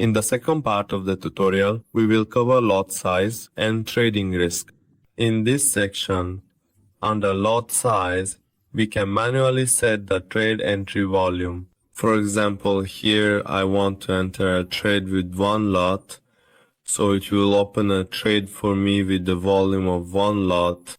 In the second part of the tutorial, we will cover lot size and trading risk. In this section, under lot size, we can manually set the trade entry volume. For example, here I want to enter a trade with one lot, so it will open a trade for me with the volume of one lot.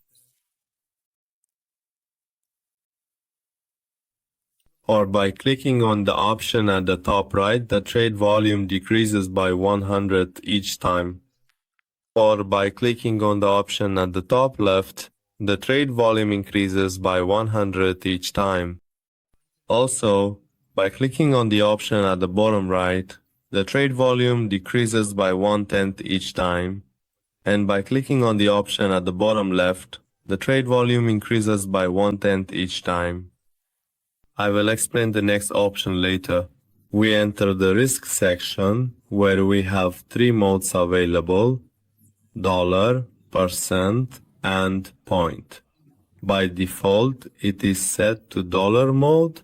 Or by clicking on the option at the top right, the trade volume decreases by 100 each time. Or by clicking on the option at the top left, the trade volume increases by 100 each time. Also, by clicking on the option at the bottom right, the trade volume decreases by 1/10 each time. And by clicking on the option at the bottom left, the trade volume increases by 1/10 each time. I will explain the next option later. We enter the risk section where we have three modes available: dollar, percent, and point. By default, it is set to dollar mode,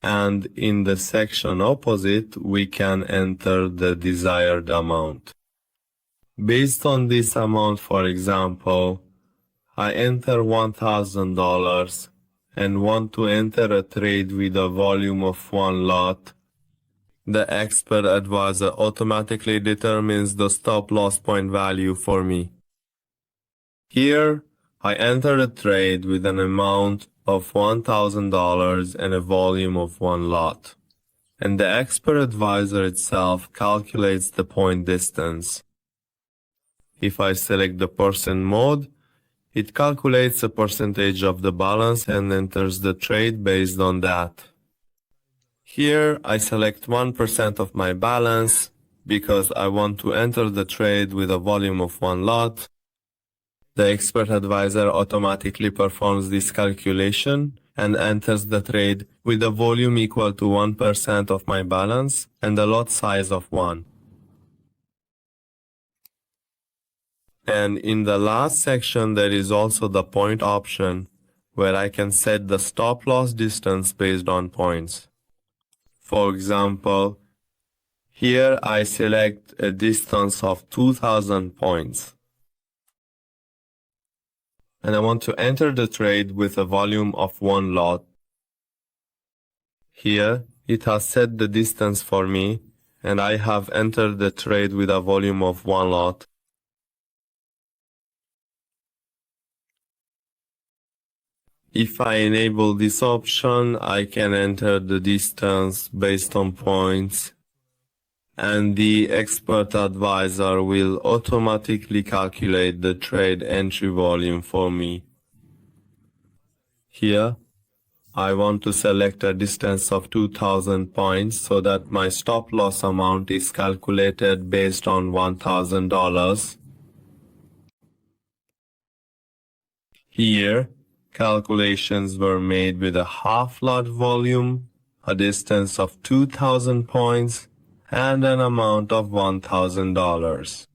and in the section opposite, we can enter the desired amount. Based on this amount, for example, I enter $1,000 and want to enter a trade with a volume of one lot. The expert advisor automatically determines the stop loss point value for me. Here, I enter a trade with an amount of $1,000 and a volume of one lot, and the expert advisor itself calculates the point distance. If I select the percent mode, it calculates a percentage of the balance and enters the trade based on that. Here, I select 1% of my balance because I want to enter the trade with a volume of one lot. The expert advisor automatically performs this calculation and enters the trade with a volume equal to 1% of my balance and a lot size of 1. And in the last section, there is also the point option, where I can set the stop loss distance based on points. For example, here I select a distance of 2,000 points. And I want to enter the trade with a volume of one lot. Here, it has set the distance for me, and I have entered the trade with a volume of one lot. If I enable this option, I can enter the distance based on points, and the expert advisor will automatically calculate the trade entry volume for me. Here, I want to select a distance of 2,000 points so that my stop loss amount is calculated based on $1,000. Here, calculations were made with a half lot volume, a distance of 2,000 points, and an amount of $1,000.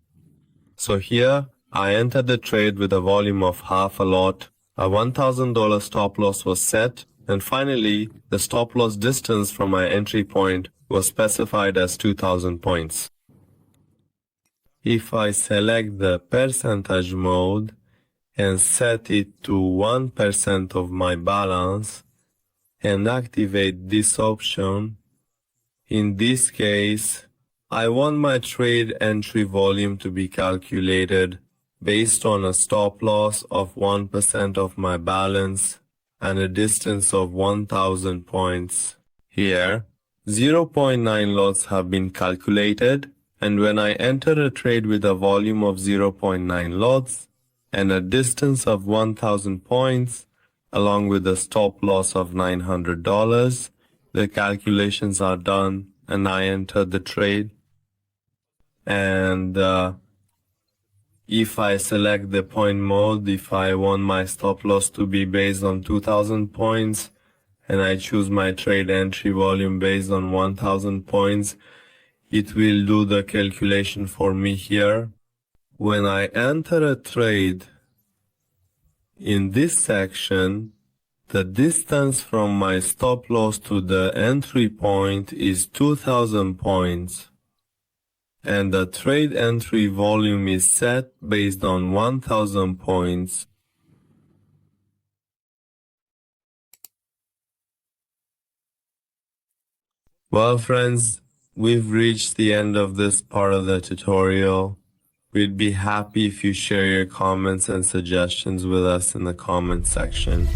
So here, I entered the trade with a volume of half a lot, a $1,000 stop loss was set, and finally, the stop loss distance from my entry point was specified as 2,000 points. If I select the percentage mode and set it to 1% of my balance and activate this option, in this case, I want my trade entry volume to be calculated based on a stop loss of 1% of my balance and a distance of 1,000 points. Here, 0.9 lots have been calculated, and when I enter a trade with a volume of 0.9 lots and a distance of 1,000 points, along with a stop loss of $900, the calculations are done and I enter the trade. And if I select the point mode, if I want my stop loss to be based on 2,000 points and I choose my trade entry volume based on 1,000 points, it will do the calculation for me here. When I enter a trade in this section, the distance from my stop loss to the entry point is 2,000 points. and the trade entry volume is set based on 1000 points. Well, friends, we've reached the end of this part of the tutorial. We'd be happy if you share your comments and suggestions with us in the comment section.